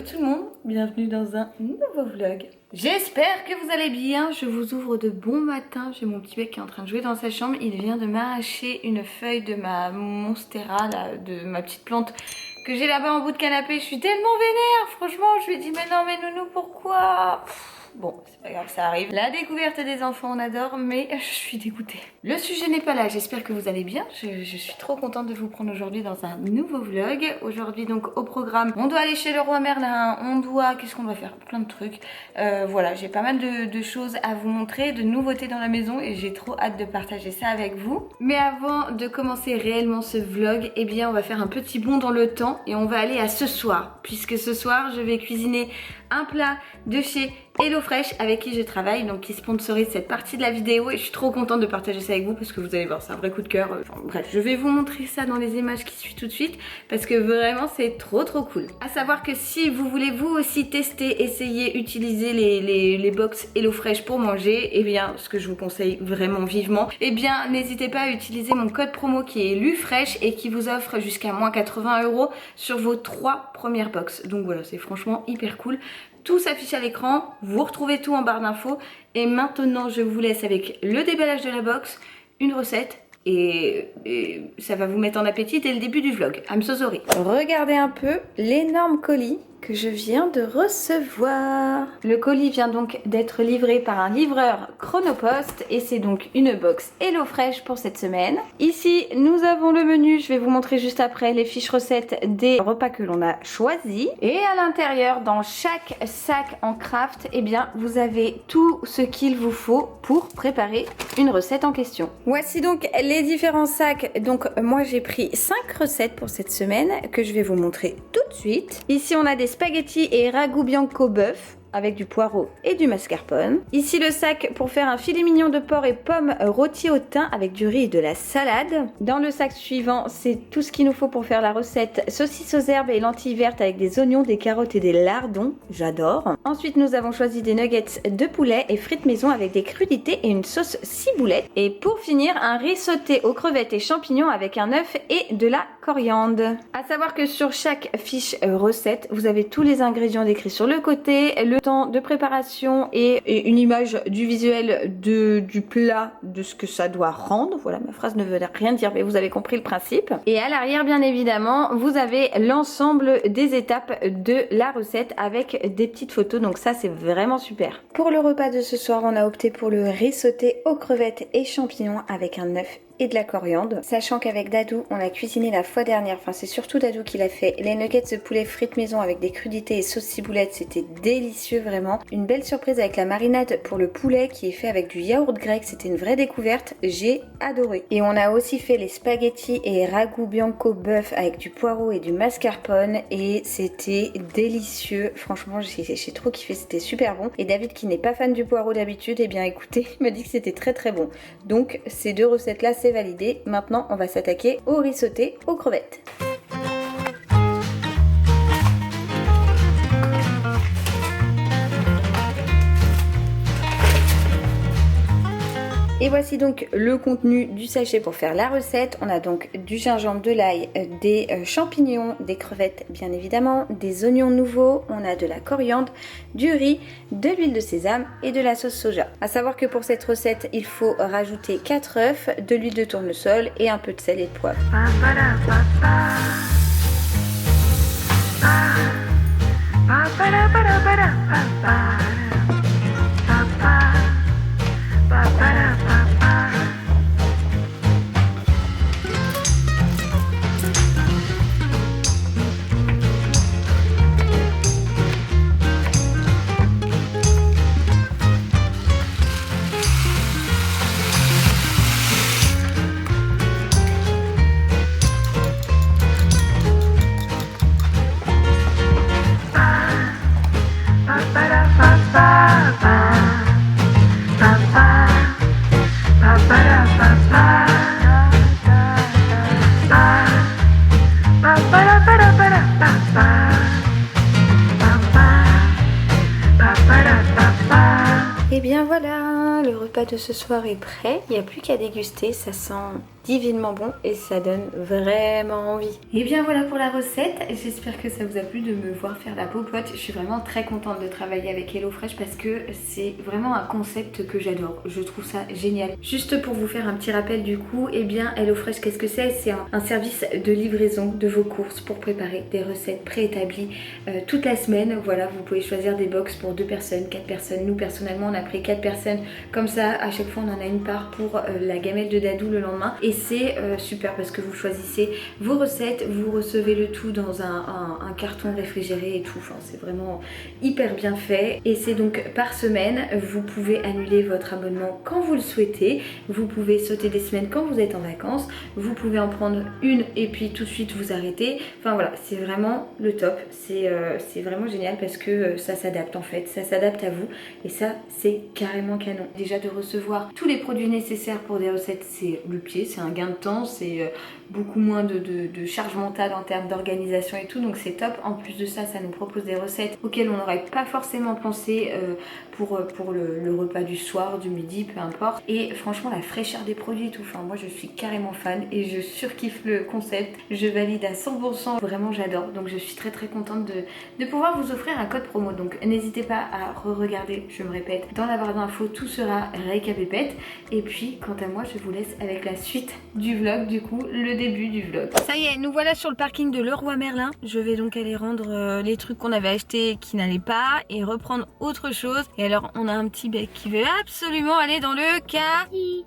tout le monde, bienvenue dans un nouveau vlog. J'espère que vous allez bien, je vous ouvre de bon matin. J'ai mon petit bec qui est en train de jouer dans sa chambre. Il vient de m'arracher une feuille de ma monstera, là, de ma petite plante que j'ai là-bas en bout de canapé. Je suis tellement vénère, franchement, je lui ai dit mais non mais nounou pourquoi? Bon, c'est pas grave, ça arrive. La découverte des enfants, on adore, mais je suis dégoûtée. Le sujet n'est pas là, j'espère que vous allez bien. Je suis trop contente de vous prendre aujourd'hui dans un nouveau vlog. Aujourd'hui donc au programme, on doit aller chez le roi Merlin, on doit... Qu'est-ce qu'on doit faire? Plein de trucs. Voilà, j'ai pas mal de choses à vous montrer, de nouveautés dans la maison et j'ai trop hâte de partager ça avec vous. Mais avant de commencer réellement ce vlog, eh bien on va faire un petit bond dans le temps et on va aller à ce soir. Puisque ce soir, je vais cuisiner un plat de chez HelloFresh avec qui je travaille, donc qui sponsorise cette partie de la vidéo et je suis trop contente de partager ça avec vous parce que vous allez voir, c'est un vrai coup de cœur. Enfin, bref, je vais vous montrer ça dans les images qui suivent tout de suite parce que vraiment c'est trop cool. À savoir que si vous voulez vous aussi tester, essayer, utiliser les box HelloFresh pour manger, et bien ce que je vous conseille vraiment vivement, et bien n'hésitez pas à utiliser mon code promo qui est LUFRESH et qui vous offre jusqu'à moins 80 € sur vos 3 premières box. Donc voilà, c'est franchement hyper cool. Tout s'affiche à l'écran, vous retrouvez tout en barre d'infos. Et maintenant, je vous laisse avec le déballage de la box, une recette et ça va vous mettre en appétit dès le début du vlog. I'm so sorry. Regardez un peu l'énorme colis que je viens de recevoir. Le colis vient donc d'être livré par un livreur Chronopost et c'est donc une box HelloFresh pour cette semaine. Ici, nous avons le menu. Je vais vous montrer juste après les fiches recettes des repas que l'on a choisis. Et à l'intérieur, dans chaque sac en craft, eh bien, vous avez tout ce qu'il vous faut pour préparer une recette en question. Voici donc les différents sacs. Donc, moi, j'ai pris 5 recettes pour cette semaine que je vais vous montrer tout de suite. Ici, on a des spaghettis et ragoût bianco bœuf avec du poireau et du mascarpone. Ici le sac pour faire un filet mignon de porc et pommes rôtis au thym avec du riz et de la salade. Dans le sac suivant, c'est tout ce qu'il nous faut pour faire la recette saucisses aux herbes et lentilles vertes avec des oignons, des carottes et des lardons. J'adore. Ensuite, nous avons choisi des nuggets de poulet et frites maison avec des crudités et une sauce ciboulette. Et pour finir, un riz sauté aux crevettes et champignons avec un œuf et de la coriandre. À savoir que sur chaque fiche recette, vous avez tous les ingrédients décrits sur le côté, le temps de préparation et une image du visuel du plat, de ce que ça doit rendre. Voilà, ma phrase ne veut rien dire, mais vous avez compris le principe. Et à l'arrière, bien évidemment, vous avez l'ensemble des étapes de la recette avec des petites photos. Donc ça, c'est vraiment super. Pour le repas de ce soir, on a opté pour le riz sauté aux crevettes et champignons avec un œuf et de la coriandre. Sachant qu'avec Dadou, on a cuisiné la fois dernière, enfin c'est surtout Dadou qui l'a fait, les nuggets de poulet frites maison avec des crudités et sauce ciboulette, c'était délicieux vraiment. Une belle surprise avec la marinade pour le poulet qui est fait avec du yaourt grec, c'était une vraie découverte, j'ai adoré. Et on a aussi fait les spaghettis et ragoût bianco bœuf avec du poireau et du mascarpone et c'était délicieux, franchement j'ai trop kiffé, c'était super bon. Et David qui n'est pas fan du poireau d'habitude, et bien écoutez, il me dit que c'était très bon. Donc ces deux recettes là c'est validé. Maintenant, on va s'attaquer au riz sauté aux crevettes. Et voici donc le contenu du sachet pour faire la recette. On a donc du gingembre, de l'ail, des champignons, des crevettes bien évidemment, des oignons nouveaux, on a de la coriandre, du riz, de l'huile de sésame et de la sauce soja. A savoir que pour cette recette, il faut rajouter 4 œufs, de l'huile de tournesol et un peu de sel et de poivre. Et bien voilà, le repas de ce soir est prêt. Il n'y a plus qu'à déguster, ça sent divinement bon et ça donne vraiment envie. Et bien voilà pour la recette, j'espère que ça vous a plu de me voir faire la popote. Je suis vraiment très contente de travailler avec HelloFresh parce que c'est vraiment un concept que j'adore, je trouve ça génial. Juste pour vous faire un petit rappel du coup, et bien HelloFresh qu'est-ce que c'est? C'est un service de livraison de vos courses pour préparer des recettes préétablies toute la semaine. Voilà, vous pouvez choisir des box pour 2 personnes, 4 personnes. Nous personnellement on a pris 4 personnes, comme ça à chaque fois on en a une part pour la gamelle de Dadou le lendemain et c'est super parce que vous choisissez vos recettes, vous recevez le tout dans un carton réfrigéré et tout, enfin c'est vraiment hyper bien fait et c'est donc par semaine. Vous pouvez annuler votre abonnement quand vous le souhaitez, vous pouvez sauter des semaines quand vous êtes en vacances, vous pouvez en prendre une et puis tout de suite vous arrêter, enfin voilà, c'est vraiment le top, c'est vraiment génial parce que ça s'adapte en fait, ça s'adapte à vous et ça c'est carrément canon. Déjà de recevoir tous les produits nécessaires pour des recettes, c'est le pied, c'est un gain de temps, c'est beaucoup moins de charge mentale en termes d'organisation et tout, donc c'est top. En plus de ça, ça nous propose des recettes auxquelles on n'aurait pas forcément pensé pour le repas du soir, du midi, peu importe. Et franchement la fraîcheur des produits et tout, enfin moi je suis carrément fan et je surkiffe le concept, je valide à 100%, vraiment j'adore. Donc je suis très contente de pouvoir vous offrir un code promo, donc n'hésitez pas à re-regarder, je me répète, dans la barre d'infos tout sera récapépète. Et puis quant à moi je vous laisse avec la suite du vlog, du coup le début du vlog. Ça y est, nous voilà sur le parking de Leroy Merlin. Je vais donc aller rendre les trucs qu'on avait achetés qui n'allaient pas et reprendre autre chose. Et alors on a un petit bec qui veut absolument aller dans le caddie.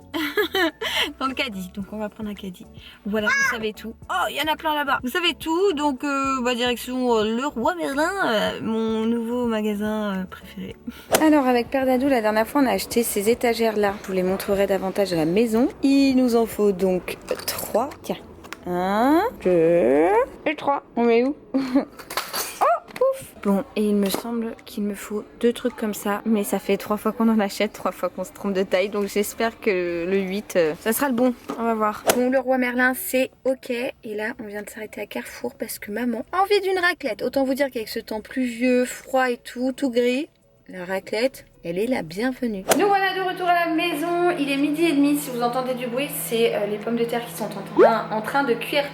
Dans le caddie, donc on va prendre un caddie. Voilà, vous savez tout. Oh, il y en a plein là-bas. Vous savez tout, donc direction Leroy Merlin, mon nouveau magasin préféré. Alors avec Père Dadou, la dernière fois on a acheté ces étagères là. Je vous les montrerai davantage à la maison. Il nous en faut donc 3. Tiens. 1, 2 et 3. On met où? Bon, et il me semble qu'il me faut 2 trucs comme ça, mais ça fait 3 fois qu'on en achète, 3 fois qu'on se trompe de taille, donc j'espère que le 8, ça sera le bon, on va voir. Bon, Leroy Merlin, c'est ok, et là, on vient de s'arrêter à Carrefour parce que maman a envie d'une raclette. Autant vous dire qu'avec ce temps pluvieux, froid et tout gris, la raclette, elle est la bienvenue. Nous voilà de retour à la maison, il est 12h30, si vous entendez du bruit, c'est les pommes de terre qui sont en train de cuire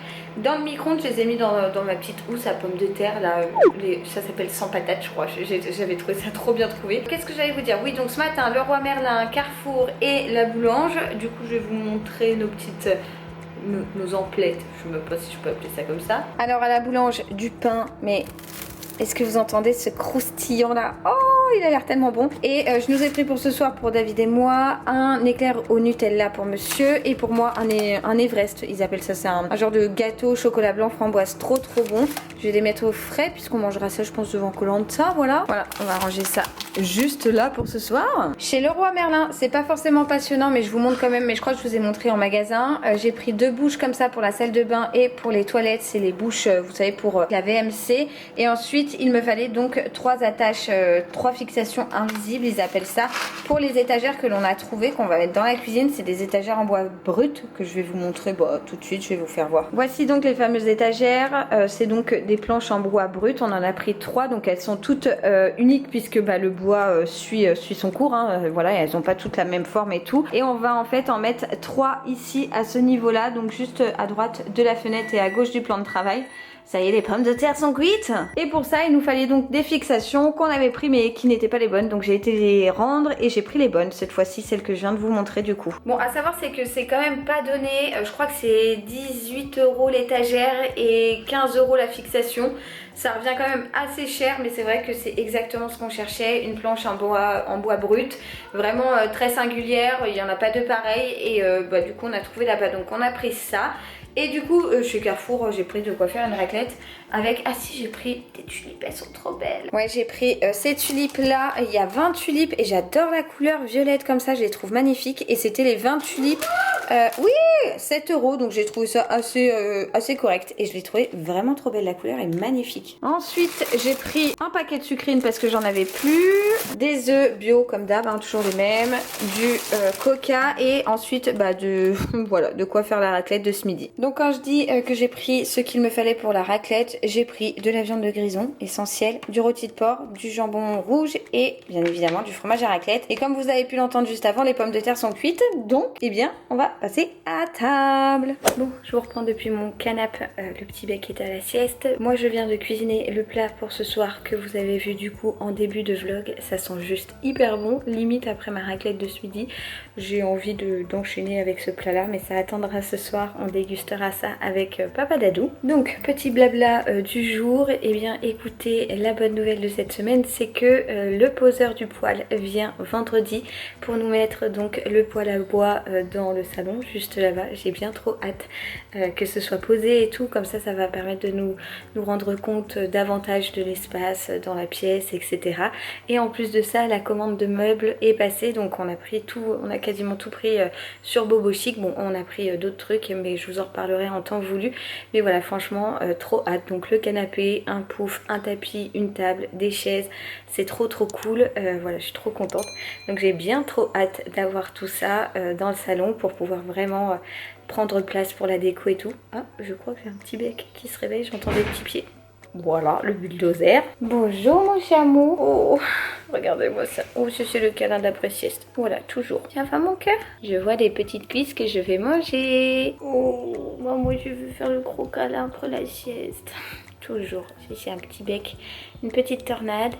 dans le micro-ondes. Je les ai mis dans ma petite housse à pommes de terre, là, ça s'appelle sans patate je crois, j'avais trouvé ça trop bien trouvé. Qu'est-ce que j'allais vous dire? Oui, donc ce matin, Leroy Merlin, Carrefour et la boulange, du coup je vais vous montrer nos petites... nos emplettes, je ne sais pas si je peux appeler ça comme ça. Alors à la boulange, du pain, mais... est-ce que vous entendez ce croustillant là? Oh, il a l'air tellement bon. Et je nous ai pris pour ce soir, pour David et moi, un éclair au Nutella pour monsieur. Et pour moi, un Everest, ils appellent ça. C'est un genre de gâteau chocolat blanc framboise trop bon. Je vais les mettre au frais puisqu'on mangera ça, je pense, devant Koh-Lanta. Voilà, on va ranger ça juste là pour ce soir. Chez Leroy Merlin, c'est pas forcément passionnant, mais je vous montre quand même. Mais je crois que je vous ai montré en magasin. J'ai pris 2 bouches comme ça pour la salle de bain et pour les toilettes. C'est les bouches, vous savez, pour la VMC. Et ensuite, il me fallait donc 3 attaches, 3 fixations invisibles, ils appellent ça, pour les étagères que l'on a trouvées, qu'on va mettre dans la cuisine. C'est des étagères en bois brut que je vais vous montrer tout de suite, je vais vous faire voir. Voici donc les fameuses étagères, c'est donc des planches en bois brut, on en a pris 3, donc elles sont toutes uniques puisque le bois suit son cours, hein, voilà, elles n'ont pas toutes la même forme et tout. Et on va en fait en mettre 3 ici à ce niveau-là, donc juste à droite de la fenêtre et à gauche du plan de travail. Ça y est, les pommes de terre sont cuites. Et pour ça, il nous fallait donc des fixations qu'on avait pris mais qui n'étaient pas les bonnes. Donc j'ai été les rendre et j'ai pris les bonnes. Cette fois-ci, celle que je viens de vous montrer du coup. Bon, à savoir, c'est que c'est quand même pas donné. Je crois que c'est 18 € l'étagère et 15 € la fixation. Ça revient quand même assez cher, mais c'est vrai que c'est exactement ce qu'on cherchait. Une planche en bois brut, vraiment très singulière. Il n'y en a pas de pareil. Et du coup, on a trouvé là-bas. Donc on a pris ça. Et du coup, chez Carrefour, j'ai pris de quoi faire une raclette avec... Ah si, j'ai pris des tulipes, elles sont trop belles. Ouais, j'ai pris ces tulipes là. Il y a 20 tulipes et j'adore la couleur violette comme ça, je les trouve magnifiques. Et c'était les 20 tulipes, oui, 7 €. Donc j'ai trouvé ça assez correct. Et je l'ai trouvé vraiment trop belle, la couleur est magnifique. Ensuite, j'ai pris un paquet de sucrines parce que j'en avais plus. Des œufs bio comme d'hab, hein, toujours les mêmes. Du coca et ensuite voilà, de quoi faire la raclette de ce midi. Donc quand je dis que j'ai pris ce qu'il me fallait pour la raclette, j'ai pris de la viande de grison, essentielle, du rôti de porc, du jambon rouge et bien évidemment du fromage à raclette. Et comme vous avez pu l'entendre juste avant, les pommes de terre sont cuites, donc eh bien on va passer à table. Bon, je vous reprends depuis mon canapé. Le petit bec est à la sieste. Moi, je viens de cuisiner le plat pour ce soir que vous avez vu du coup en début de vlog. Ça sent juste hyper bon. Limite après ma raclette de ce midi, j'ai envie d'enchaîner avec ce plat là. Mais ça attendra ce soir. On dégustera ça avec Papa Dadou. Donc, petit blabla du jour. Et bien écoutez, la bonne nouvelle de cette semaine, c'est que le poseur du poêle vient vendredi pour nous mettre donc le poêle à bois dans le salon, juste là-bas. J'ai bien trop hâte que ce soit posé et tout, comme ça va permettre de nous rendre compte davantage de l'espace dans la pièce, etc. Et en plus de ça, la commande de meubles est passée, donc on a pris tout, on a quasiment tout pris sur Bobo Chic. Bon, on a pris d'autres trucs, mais je vous en reparlerai en temps voulu. Mais voilà, franchement, trop hâte. Donc le canapé, un pouf, un tapis, une table, des chaises, c'est trop cool. Voilà, je suis trop contente. Donc j'ai bien trop hâte d'avoir tout ça dans le salon pour pouvoir vraiment prendre place pour la déco et tout. Ah, je crois que j'ai un petit bec qui se réveille, j'entends des petits pieds. Voilà, le bulldozer. Bonjour mon chameau. Oh, regardez-moi ça. Oh, c'est le câlin d'après-sieste. Voilà, toujours. Tiens, va mon cœur. Je vois des petites cuisses que je vais manger. Oh, moi je veux faire le gros câlin après la sieste. Toujours. C'est un petit bec, une petite tornade.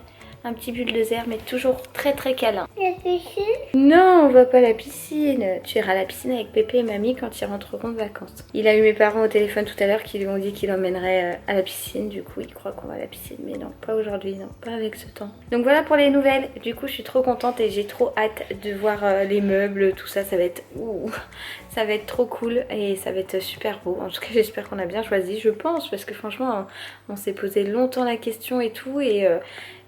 Un petit bulldozer, mais toujours très câlin. La piscine? Non, on va pas à la piscine. Tu iras à la piscine avec Pépé et Mamie quand ils rentreront de vacances. Il a eu mes parents au téléphone tout à l'heure qui lui ont dit qu'il emmènerait à la piscine. Du coup, il croit qu'on va à la piscine. Mais non, pas aujourd'hui, non, pas avec ce temps. Donc voilà pour les nouvelles. Du coup, je suis trop contente et j'ai trop hâte de voir les meubles, tout ça. Ça va être... Ouh, ça va être trop cool et ça va être super beau. En tout cas, j'espère qu'on a bien choisi, je pense. Parce que franchement, on s'est posé longtemps la question et tout.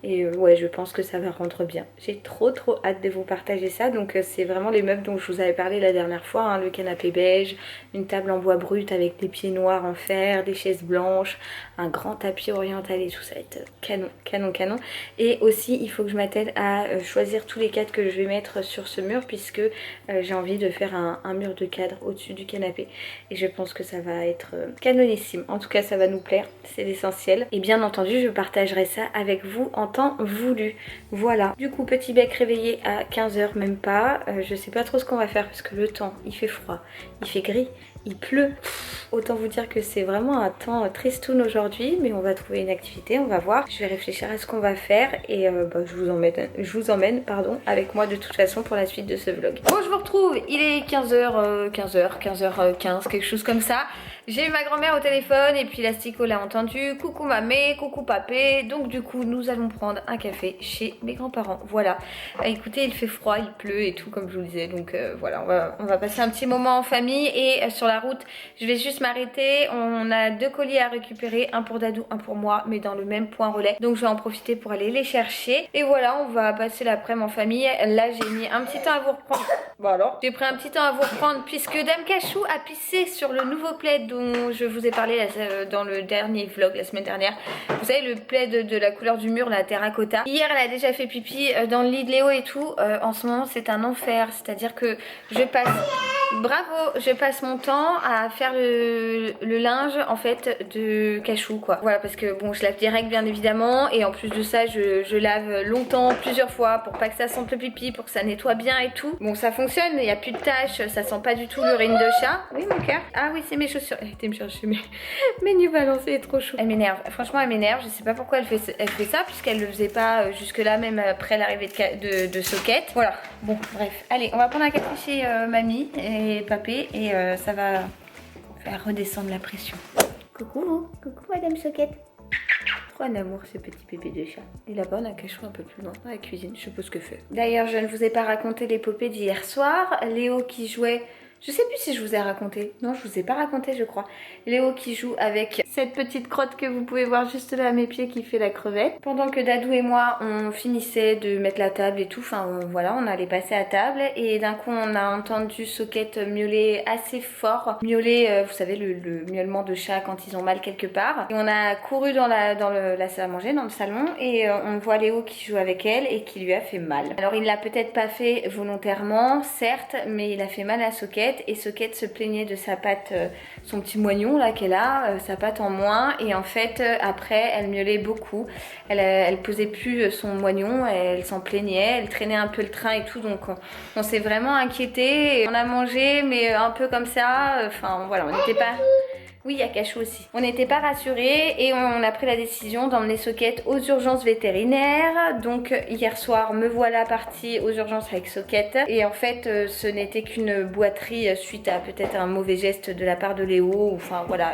Et ouais, je pense que ça va rendre bien. J'ai trop hâte de vous partager ça. Donc c'est vraiment les meubles dont je vous avais parlé la dernière fois, hein. Le canapé beige, une table en bois brut avec des pieds noirs en fer, des chaises blanches, un grand tapis oriental et tout. Ça va être canon. Et aussi il faut que je m'attelle à choisir tous les cadres que je vais mettre sur ce mur, puisque j'ai envie de faire un mur de cadre au-dessus du canapé. Et je pense que ça va être canonissime. En tout cas ça va nous plaire, c'est l'essentiel. Et bien entendu je partagerai ça avec vous en temps voulu. Voilà. Du coup, petit bec réveillé à 15 h, même pas. Je sais pas trop ce qu'on va faire parce que le temps, il fait froid, il fait gris, il pleut. Autant vous dire que c'est vraiment un temps tristoun aujourd'hui, mais on va trouver une activité, on va voir. Je vais réfléchir à ce qu'on va faire et je vous emmène avec moi de toute façon pour la suite de ce vlog. Bon, je vous retrouve, il est 15h15, quelque chose comme ça. J'ai eu ma grand-mère au téléphone et puis l'Astico l'a entendu. Coucou mamé, coucou papé. Donc du coup, nous allons prendre un café chez mes grands-parents. Voilà. Écoutez, il fait froid, il pleut et tout comme je vous le disais. Donc voilà, on va passer un petit moment en famille. Et sur la route, je vais juste m'arrêter. On a 2 colis à récupérer. Un pour Dadou, un pour moi, mais dans le même point relais. Donc je vais en profiter pour aller les chercher. Et voilà, on va passer l'après-midi en famille. Là, j'ai mis un petit temps à vous reprendre. Bon alors, j'ai pris un petit temps à vous reprendre puisque Dame Cachou a pissé sur le nouveau plaid dont je vous ai parlé dans le dernier vlog la semaine dernière. Vous savez, le plaid de la couleur du mur, la terracotta. Hier, elle a déjà fait pipi dans le lit de Léo et tout. En ce moment, c'est un enfer. C'est-à-dire que je passe... Bravo, je passe mon temps à faire le linge en fait de Cachou quoi. Voilà, parce que bon, je lave direct bien évidemment et en plus de ça je lave longtemps, plusieurs fois pour pas que ça sente le pipi, pour que ça nettoie bien et tout. Bon, ça fonctionne, il n'y a plus de taches, ça sent pas du tout l'urine de chat. Oui mon cœur. Ah oui, c'est mes chaussures. Elle était me chercher mes New Balance, elle est trop chou. Elle m'énerve, franchement elle m'énerve, je sais pas pourquoi elle fait ça puisqu'elle le faisait pas jusque là même après l'arrivée de Socket. Voilà, bon bref, allez on va prendre un café chez mamie et papé et ça va faire redescendre la pression. Coucou madame Socket. Trop un amour ce petit bébé de chat. Et là-bas on a Cachou un peu plus loin dans la cuisine, je sais pas ce que fait. D'ailleurs je ne vous ai pas raconté l'épopée d'hier soir. Léo qui jouait... Je sais plus si je vous ai raconté. Non, je vous ai pas raconté, je crois. Léo qui joue avec cette petite crotte que vous pouvez voir juste là à mes pieds qui fait la crevette. Pendant que Dadou et moi, on finissait de mettre la table et tout. Enfin, voilà, on allait passer à table. Et d'un coup, on a entendu Socket miauler assez fort. Miauler, vous savez, le miaulement de chat quand ils ont mal quelque part. Et on a couru dans la salle à manger, dans le salon. Et on voit Léo qui joue avec elle et qui lui a fait mal. Alors, il l'a peut-être pas fait volontairement, certes, mais il a fait mal à Socket. Socket et Socket se plaignait de sa patte, son petit moignon là qu'elle a, sa patte en moins, et en fait après elle miaulait beaucoup, elle posait plus son moignon, elle s'en plaignait, elle traînait un peu le train et tout, donc on s'est vraiment inquiété. On a mangé mais un peu comme ça, enfin voilà, on n'était pas... Oui, il y a Cachou aussi. On n'était pas rassurés et on a pris la décision d'emmener Socket aux urgences vétérinaires. Donc hier soir, me voilà partie aux urgences avec Socket. Et en fait, ce n'était qu'une boiterie suite à peut-être un mauvais geste de la part de Léo. Enfin voilà,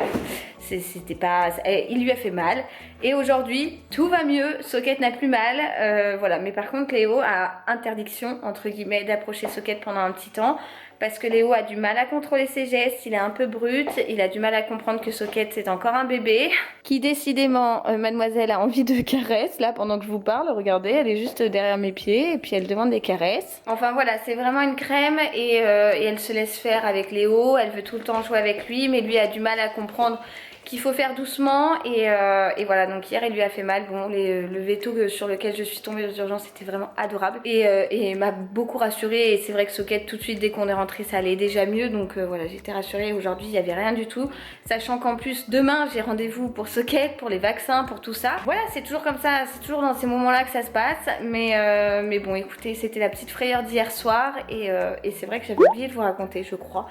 c'était pas... Il lui a fait mal. Et aujourd'hui, tout va mieux. Socket n'a plus mal. Voilà, mais par contre, Léo a interdiction, entre guillemets, d'approcher Socket pendant un petit temps. Parce que Léo a du mal à contrôler ses gestes, il est un peu brut, il a du mal à comprendre que Socket c'est encore un bébé. Qui décidément, mademoiselle a envie de caresses, là pendant que je vous parle, regardez, elle est juste derrière mes pieds et puis elle demande des caresses. Enfin voilà, c'est vraiment une crème et elle se laisse faire avec Léo, elle veut tout le temps jouer avec lui, mais lui a du mal à comprendre qu'il faut faire doucement et voilà, donc hier il lui a fait mal. Bon, le veto sur lequel je suis tombée aux urgences était vraiment adorable et m'a beaucoup rassurée, et c'est vrai que Socket tout de suite dès qu'on est rentré ça allait déjà mieux, donc voilà, j'étais rassurée. Aujourd'hui il n'y avait rien du tout, sachant qu'en plus demain j'ai rendez-vous pour Socket, pour les vaccins, pour tout ça. Voilà, c'est toujours comme ça, c'est toujours dans ces moments là que ça se passe, mais bon écoutez, c'était la petite frayeur d'hier soir et c'est vrai que j'avais oublié de vous raconter, je crois.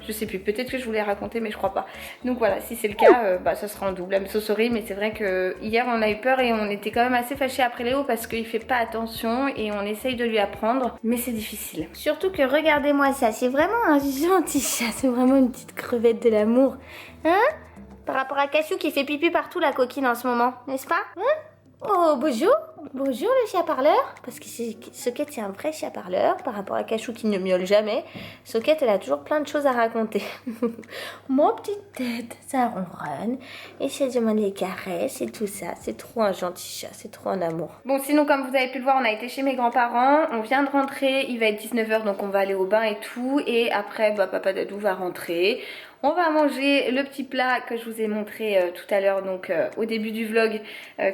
Je sais plus, peut-être que je voulais raconter mais je crois pas. Donc voilà, si c'est le cas, bah ça sera en double. I'm so sorry, mais c'est vrai que hier on a eu peur et on était quand même assez fâchés après Léo parce qu'il fait pas attention et on essaye de lui apprendre, mais c'est difficile. Surtout que regardez-moi ça, c'est vraiment un gentil chat, c'est vraiment une petite crevette de l'amour. Hein? Par rapport à Cachou qui fait pipi partout, la coquine en ce moment, n'est-ce pas? Hein? Oh, bonjour. Bonjour le chat parleur. Parce que Socket c'est un vrai chat parleur par rapport à Cachou qui ne miaule jamais. Socket elle a toujours plein de choses à raconter. Mon petite tête, ça ronronne et ça demande des caresses et tout ça. C'est trop un gentil chat, c'est trop un amour. Bon, sinon comme vous avez pu le voir, on a été chez mes grands-parents. On vient de rentrer, il va être 19 h donc on va aller au bain et tout. Et après bah, papa Dadou va rentrer. On va manger le petit plat que je vous ai montré tout à l'heure, donc au début du vlog,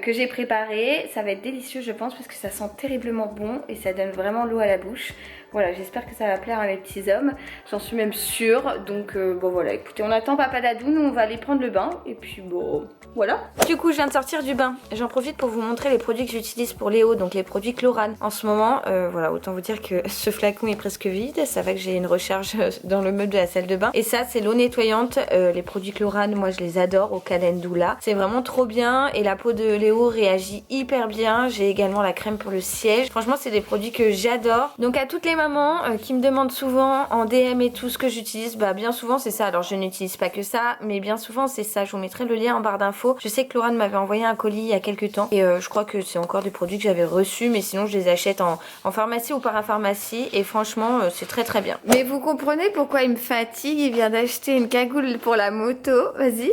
que j'ai préparé. Ça va être délicieux je pense parce que ça sent terriblement bon et ça donne vraiment l'eau à la bouche. Voilà, j'espère que ça va plaire à mes petits hommes, j'en suis même sûre. Donc bon voilà, écoutez, on attend papa Dadou, nous on va aller prendre le bain et puis bon voilà. Du coup je viens de sortir du bain, j'en profite pour vous montrer les produits que j'utilise pour Léo, donc les produits Chlorane. En ce moment, voilà, autant vous dire que ce flacon est presque vide, ça va que j'ai une recharge dans le meuble de la salle de bain. Et ça c'est l'eau nettoyante, les produits Chlorane, moi je les adore, au calendula. C'est vraiment trop bien et la peau de Léo réagit hyper bien. J'ai également la crème pour le siège. Franchement c'est des produits que j'adore. Donc à toutes les mamans qui me demandent souvent en DM et tout ce que j'utilise, bah bien souvent c'est ça. Alors je n'utilise pas que ça, mais bien souvent c'est ça. Je vous mettrai le lien en barre d'infos. Je sais que Laurent m'avait envoyé un colis il y a quelques temps et je crois que c'est encore des produits que j'avais reçus, mais sinon je les achète en pharmacie ou parapharmacie et franchement c'est très très bien. Mais vous comprenez pourquoi il me fatigue, il vient d'acheter une cagoule pour la moto, vas-y.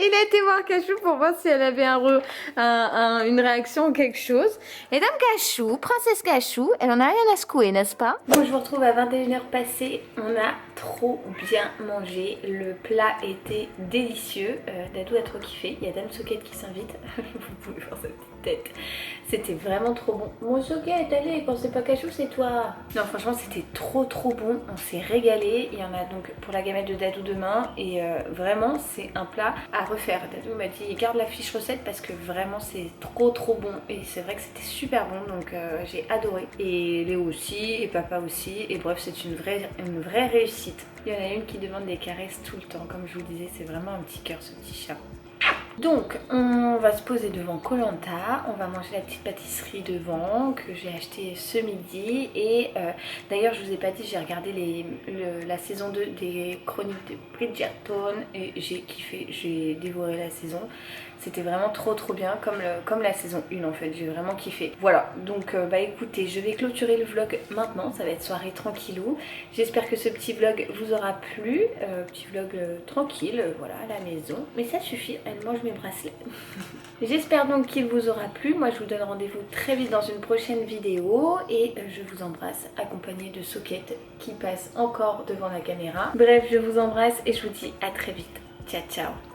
Il a été voir Cachou pour voir si elle avait une réaction ou quelque chose. Et Dame Cachou, Princesse Cachou, elle en a rien à secouer, n'est-ce pas? Bon, je vous retrouve à 21 h passées. On a trop bien mangé. Le plat était délicieux. Dadou a trop kiffé. Il y a Dame Socket qui s'invite. Vous pouvez voir sa petite tête. C'était vraiment trop bon. Mon Socket, allez, quand c'est pas Cachou, c'est toi. Non, franchement, c'était trop bon. On s'est régalé. Il y en a donc pour la gamelle de Dadou demain. Et vraiment, c'est un plat à refaire. Dadou m'a dit garde la fiche recette parce que vraiment c'est trop bon. Et c'est vrai que c'était super bon. Donc j'ai adoré. Et Léo aussi, et papa aussi. Et bref, c'est une vraie réussite. Il y en a une qui demande des caresses tout le temps. Comme je vous disais, c'est vraiment un petit cœur ce petit chat. Donc on va se poser devant Koh Lanta, on va manger la petite pâtisserie devant que j'ai acheté ce midi. Et d'ailleurs je vous ai pas dit, j'ai regardé la saison 2 des chroniques de Bridgerton et j'ai kiffé, j'ai dévoré la saison. C'était vraiment trop bien comme la saison 1 en fait, j'ai vraiment kiffé. Voilà, donc bah écoutez, je vais clôturer le vlog maintenant, ça va être soirée tranquillou. J'espère que ce petit vlog vous aura plu, petit vlog tranquille, voilà, à la maison. Mais ça suffit, elle mange mes bracelets. J'espère donc qu'il vous aura plu, moi je vous donne rendez-vous très vite dans une prochaine vidéo. Et je vous embrasse accompagnée de Socket qui passe encore devant la caméra. Bref, je vous embrasse et je vous dis à très vite. Ciao ciao.